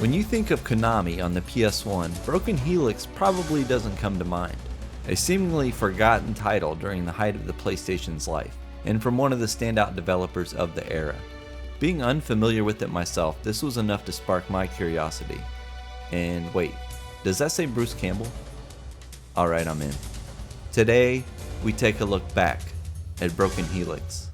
When you think of Konami on the PS1, Broken Helix probably doesn't come to mind. A seemingly forgotten title during the height of the PlayStation's life, and from one of the standout developers of the era. Being unfamiliar with it myself, this was enough to spark my curiosity. And wait, does that say Bruce Campbell? Alright, I'm in. Today, we take a look back at Broken Helix.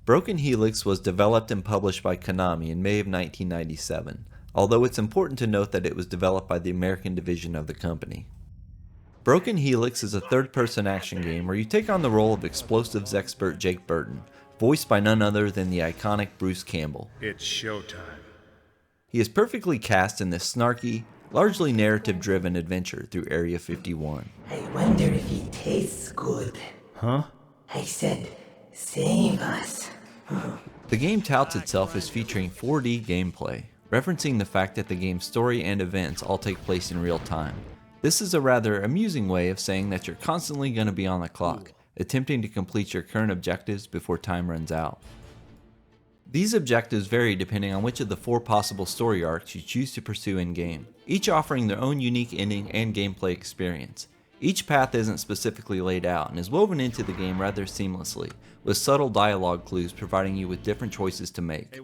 Broken Helix was developed and published by Konami in May of 1997, although it's important to note that it was developed by the American division of the company. Broken Helix is a third-person action game where you take on the role of explosives expert Jake Burton, voiced by none other than the iconic Bruce Campbell. It's showtime. He is perfectly cast in this snarky, largely narrative-driven adventure through Area 51. I wonder if he tastes good. Huh? I said, save us. The game touts itself as featuring 4D gameplay, referencing the fact that the game's story and events all take place in real time. This is a rather amusing way of saying that you're constantly going to be on the clock, attempting to complete your current objectives before time runs out. These objectives vary depending on which of the 4 possible story arcs you choose to pursue in-game, each offering their own unique ending and gameplay experience. Each path isn't specifically laid out and is woven into the game rather seamlessly, with subtle dialogue clues providing you with different choices to make.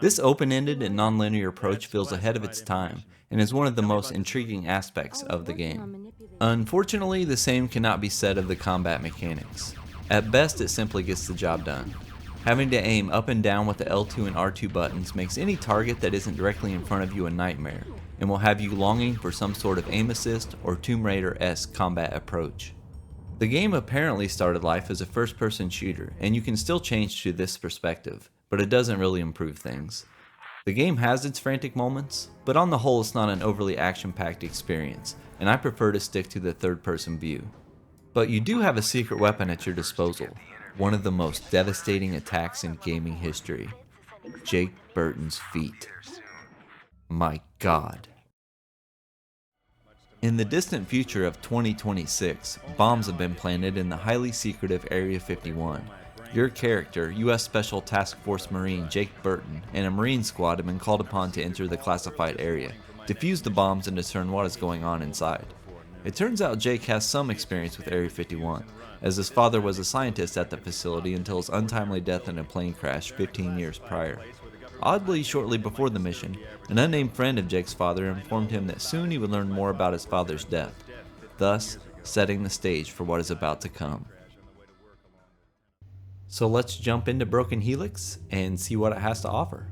This open-ended and non-linear approach feels ahead of its time and is one of the most intriguing aspects of the game. Unfortunately, the same cannot be said of the combat mechanics. At best, it simply gets the job done. Having to aim up and down with the L2 and R2 buttons makes any target that isn't directly in front of you a nightmare, and will have you longing for some sort of aim assist or Tomb Raider-esque combat approach. The game apparently started life as a first-person shooter, and you can still change to this perspective, but it doesn't really improve things. The game has its frantic moments, but on the whole it's not an overly action-packed experience, and I prefer to stick to the third-person view. But you do have a secret weapon at your disposal, one of the most devastating attacks in gaming history: Jake Burton's feet. My God. In the distant future of 2026, bombs have been planted in the highly secretive Area 51. Your character, U.S. Special Task Force Marine Jake Burton, and a Marine squad have been called upon to enter the classified area, defuse the bombs, and discern what is going on inside. It turns out Jake has some experience with Area 51, as his father was a scientist at the facility until his untimely death in a plane crash 15 years prior. Oddly, shortly before the mission, an unnamed friend of Jake's father informed him that soon he would learn more about his father's death, thus setting the stage for what is about to come. So let's jump into Broken Helix and see what it has to offer.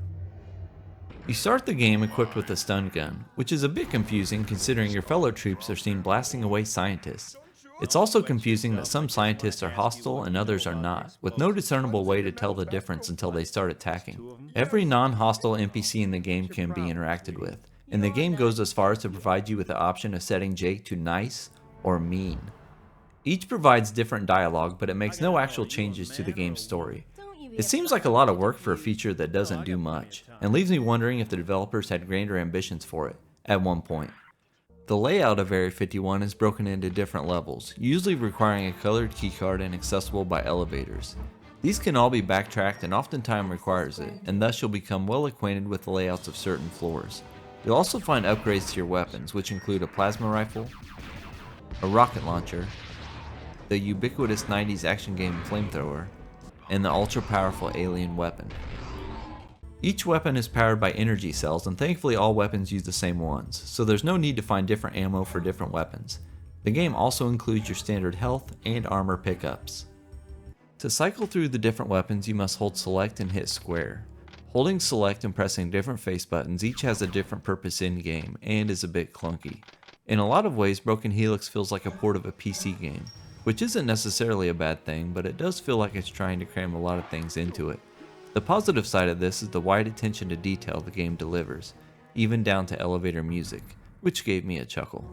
You start the game equipped with a stun gun, which is a bit confusing considering your fellow troops are seen blasting away scientists. It's also confusing that some scientists are hostile and others are not, with no discernible way to tell the difference until they start attacking. Every non-hostile NPC in the game can be interacted with, and the game goes as far as to provide you with the option of setting Jake to nice or mean. Each provides different dialogue, but it makes no actual changes to the game's story. It seems like a lot of work for a feature that doesn't do much, and leaves me wondering if the developers had grander ambitions for it, at one point. The layout of Area 51 is broken into different levels, usually requiring a colored keycard and accessible by elevators. These can all be backtracked and oftentimes requires it, and thus you'll become well acquainted with the layouts of certain floors. You'll also find upgrades to your weapons, which include a plasma rifle, a rocket launcher, the ubiquitous 90s action game flamethrower, and the ultra-powerful alien weapon. Each weapon is powered by energy cells, and thankfully all weapons use the same ones, so there's no need to find different ammo for different weapons. The game also includes your standard health and armor pickups. To cycle through the different weapons, you must hold select and hit square. Holding select and pressing different face buttons each has a different purpose in-game, and is a bit clunky. In a lot of ways, Broken Helix feels like a port of a PC game, which isn't necessarily a bad thing, but it does feel like it's trying to cram a lot of things into it. The positive side of this is the wide attention to detail the game delivers, even down to elevator music, which gave me a chuckle.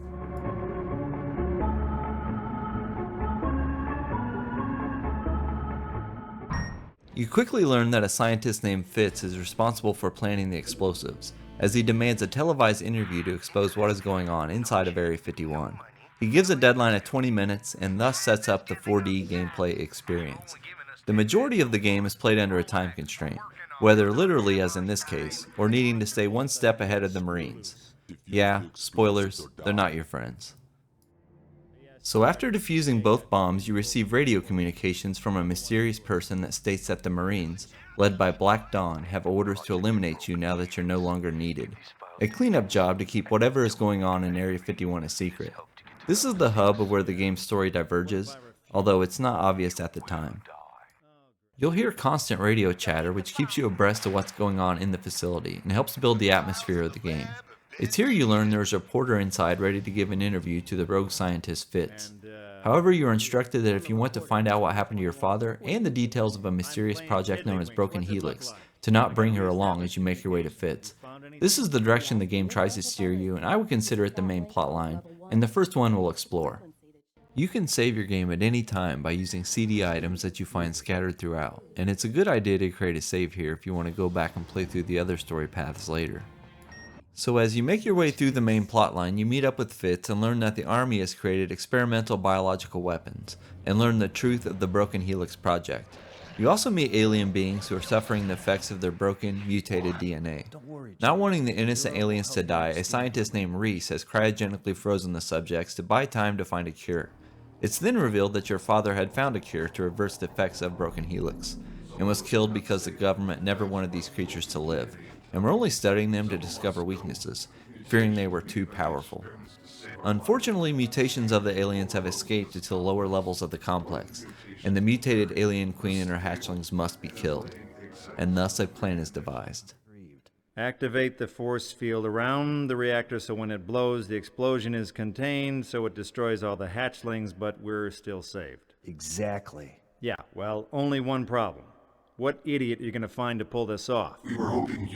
You quickly learn that a scientist named Fitz is responsible for planning the explosives, as he demands a televised interview to expose what is going on inside of Area 51. He gives a deadline of 20 minutes and thus sets up the 4D gameplay experience. The majority of the game is played under a time constraint, whether literally as in this case, or needing to stay one step ahead of the Marines. Yeah, spoilers, they're not your friends. So after defusing both bombs, you receive radio communications from a mysterious person that states that the Marines, led by Black Dawn, have orders to eliminate you now that you're no longer needed. A cleanup job to keep whatever is going on in Area 51 a secret. This is the hub of where the game's story diverges, although it's not obvious at the time. You'll hear constant radio chatter which keeps you abreast of what's going on in the facility and helps build the atmosphere of the game. It's here you learn there's a reporter inside ready to give an interview to the rogue scientist Fitz. However, you are instructed that if you want to find out what happened to your father and the details of a mysterious project known as Broken Helix, to not bring her along as you make your way to Fitz. This is the direction the game tries to steer you, and I would consider it the main plotline, and the first one we'll explore. You can save your game at any time by using CD items that you find scattered throughout, and it's a good idea to create a save here if you want to go back and play through the other story paths later. So as you make your way through the main plotline, you meet up with Fitz and learn that the Army has created experimental biological weapons, and learn the truth of the Broken Helix project. You also meet alien beings who are suffering the effects of their broken, mutated DNA. Not wanting the innocent aliens to die, a scientist named Reese has cryogenically frozen the subjects to buy time to find a cure. It's then revealed that your father had found a cure to reverse the effects of Broken Helix, and was killed because the government never wanted these creatures to live, and were only studying them to discover weaknesses, fearing they were too powerful. Unfortunately, mutations of the aliens have escaped to the lower levels of the complex, and the mutated alien queen and her hatchlings must be killed, and thus a plan is devised. Activate the force field around the reactor so when it blows, the explosion is contained so it destroys all the hatchlings, but we're still saved. Exactly. Yeah, well, only one problem. What idiot are you going to find to pull this off?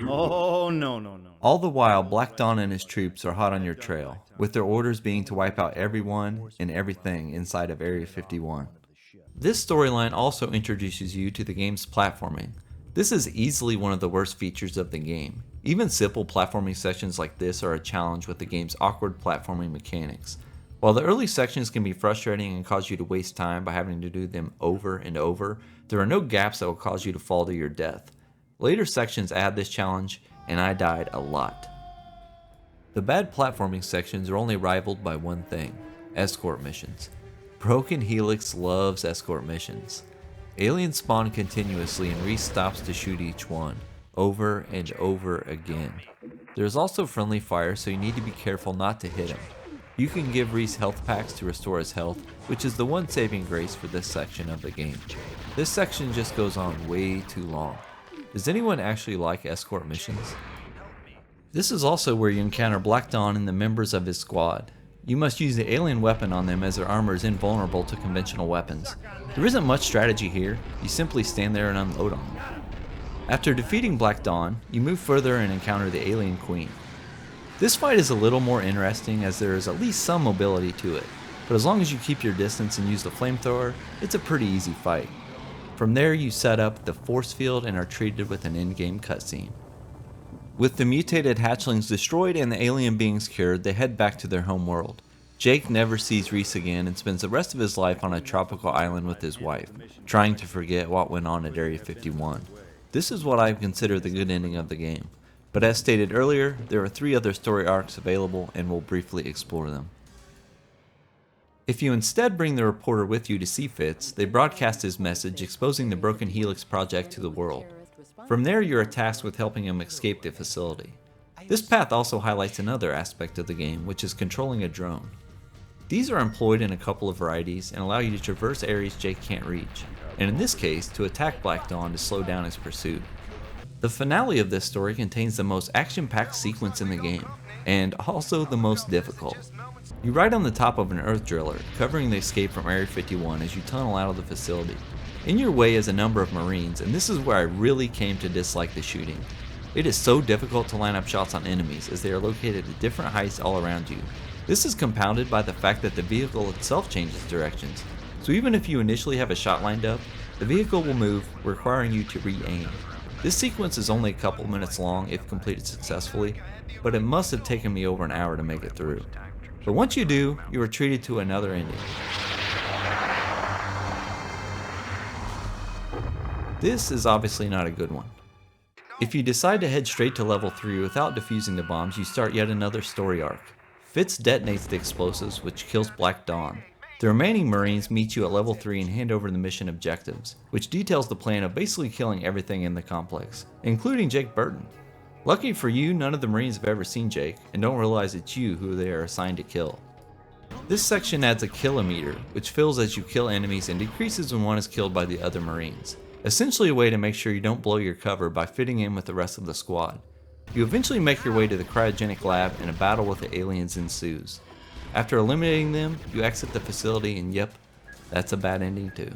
Oh, no. All the while, Black Dawn and his troops are hot on your trail, with their orders being to wipe out everyone and everything inside of Area 51. This storyline also introduces you to the game's platforming. This is easily one of the worst features of the game. Even simple platforming sections like this are a challenge with the game's awkward platforming mechanics. While the early sections can be frustrating and cause you to waste time by having to do them over and over, there are no gaps that will cause you to fall to your death. Later sections add this challenge, and I died a lot. The bad platforming sections are only rivaled by one thing: escort missions. Broken Helix loves escort missions. Aliens spawn continuously and Reese stops to shoot each one, over and over again. There's also friendly fire, so you need to be careful not to hit him. You can give Reese health packs to restore his health, which is the one saving grace for this section of the game. This section just goes on way too long. Does anyone actually like escort missions? This is also where you encounter Black Dawn and the members of his squad. You must use the alien weapon on them as their armor is invulnerable to conventional weapons. There isn't much strategy here, you simply stand there and unload on them. After defeating Black Dawn, you move further and encounter the alien queen. This fight is a little more interesting as there is at least some mobility to it, but as long as you keep your distance and use the flamethrower, it's a pretty easy fight. From there you set up the force field and are treated with an in-game cutscene. With the mutated hatchlings destroyed and the alien beings cured, they head back to their home world. Jake never sees Reese again and spends the rest of his life on a tropical island with his wife, trying to forget what went on at Area 51. This is what I consider the good ending of the game, but as stated earlier, there are 3 other story arcs available and we'll briefly explore them. If you instead bring the reporter with you to see Fitz, they broadcast his message exposing the Broken Helix project to the world. From there you are tasked with helping him escape the facility. This path also highlights another aspect of the game, which is controlling a drone. These are employed in a couple of varieties and allow you to traverse areas Jake can't reach, and in this case, to attack Black Dawn to slow down his pursuit. The finale of this story contains the most action-packed sequence in the game, and also the most difficult. You ride on the top of an earth driller, covering the escape from Area 51 as you tunnel out of the facility. In your way is a number of Marines, and this is where I really came to dislike the shooting. It is so difficult to line up shots on enemies as they are located at different heights all around you. This is compounded by the fact that the vehicle itself changes directions, so even if you initially have a shot lined up, the vehicle will move, requiring you to re-aim. This sequence is only a couple minutes long if completed successfully, but it must have taken me over an hour to make it through. But once you do, you are treated to another ending. This is obviously not a good one. If you decide to head straight to level 3 without defusing the bombs, you start yet another story arc. Fitz detonates the explosives, which kills Black Dawn. The remaining Marines meet you at level 3 and hand over the mission objectives, which details the plan of basically killing everything in the complex, including Jake Burton. Lucky for you, none of the Marines have ever seen Jake, and don't realize it's you who they are assigned to kill. This section adds a kilometer, which fills as you kill enemies and decreases when one is killed by the other Marines. Essentially a way to make sure you don't blow your cover by fitting in with the rest of the squad. You eventually make your way to the cryogenic lab and a battle with the aliens ensues. After eliminating them, you exit the facility and yep, that's a bad ending too.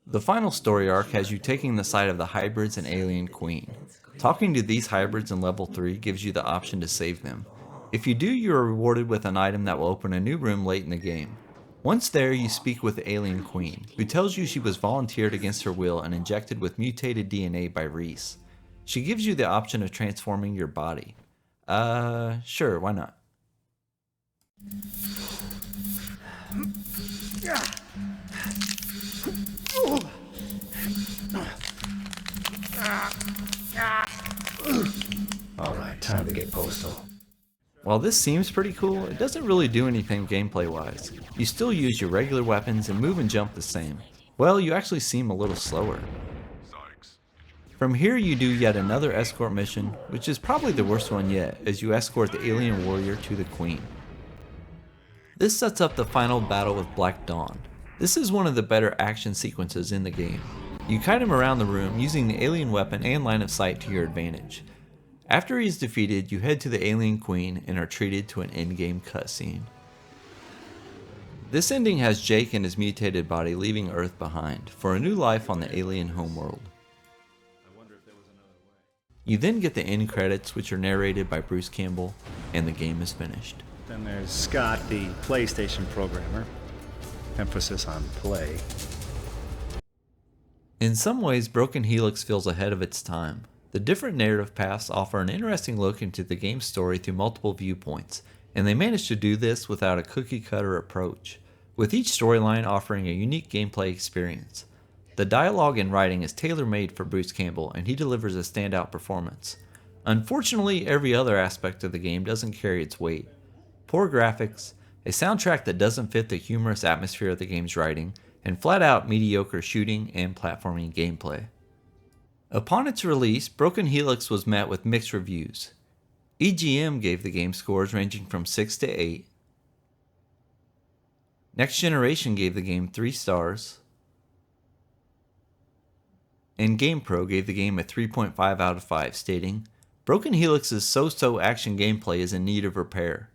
The final story arc has you taking the side of the hybrids and alien queen. Talking to these hybrids in level 3 gives you the option to save them. If you do, you are rewarded with an item that will open a new room late in the game. Once there, you speak with the alien queen, who tells you she was volunteered against her will and injected with mutated DNA by Reese. She gives you the option of transforming your body. Sure, why not? Alright, time to get postal. While this seems pretty cool, it doesn't really do anything gameplay wise. You still use your regular weapons and move and jump the same. Well, you actually seem a little slower. From here you do yet another escort mission, which is probably the worst one yet, as you escort the alien warrior to the queen. This sets up the final battle with Black Dawn. This is one of the better action sequences in the game. You kite him around the room using the alien weapon and line of sight to your advantage. After he is defeated, you head to the alien queen and are treated to an endgame cutscene. This ending has Jake and his mutated body leaving Earth behind for a new life on the alien homeworld. You then get the end credits, which are narrated by Bruce Campbell, and the game is finished. Then there's Scott, the PlayStation programmer. Emphasis on play. In some ways, Broken Helix feels ahead of its time. The different narrative paths offer an interesting look into the game's story through multiple viewpoints, and they managed to do this without a cookie-cutter approach, with each storyline offering a unique gameplay experience. The dialogue and writing is tailor-made for Bruce Campbell, and he delivers a standout performance. Unfortunately, every other aspect of the game doesn't carry its weight. Poor graphics, a soundtrack that doesn't fit the humorous atmosphere of the game's writing, and flat-out mediocre shooting and platforming gameplay. Upon its release, Broken Helix was met with mixed reviews. EGM gave the game scores ranging from 6 to 8. Next Generation gave the game 3 stars. And GamePro gave the game a 3.5 out of 5, stating, "Broken Helix's so-so action gameplay is in need of repair.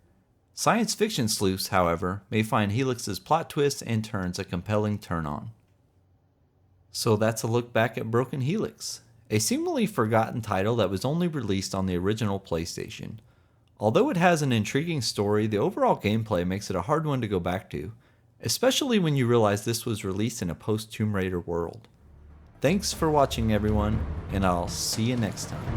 Science fiction sleuths, however, may find Helix's plot twists and turns a compelling turn-on." So that's a look back at Broken Helix, a seemingly forgotten title that was only released on the original PlayStation. Although it has an intriguing story, the overall gameplay makes it a hard one to go back to, especially when you realize this was released in a post-Tomb Raider world. Thanks for watching everyone, and I'll see you next time.